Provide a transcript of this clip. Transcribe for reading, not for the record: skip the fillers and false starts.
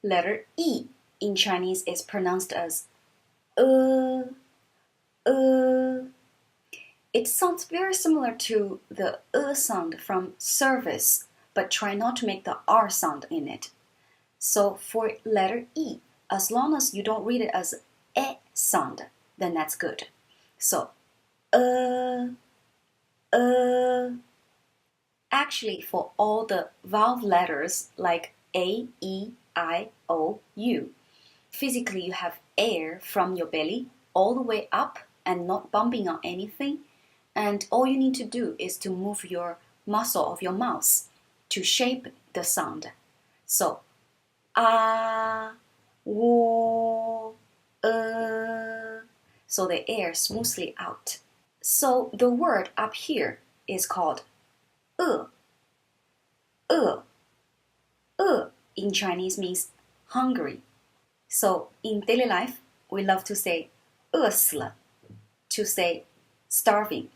letter E in Chinese is pronounced as uh. It sounds very similar to the sound from service, but try not to make the R sound in it. So for letter E, as long as you don't read it as E sound, then that's good. So, Actually, for all the vowel letters like A, E, I, O, U, physically you have air from your belly all the way up and not bumping on anything. And all you need to do is to move your muscle of your mouth to shape the sound. So, ah, wo, so the air smoothly out. So the word up here is called 饿. 饿. 饿 in Chinese means hungry. So in daily life, we love to say 饿死了, to say starving.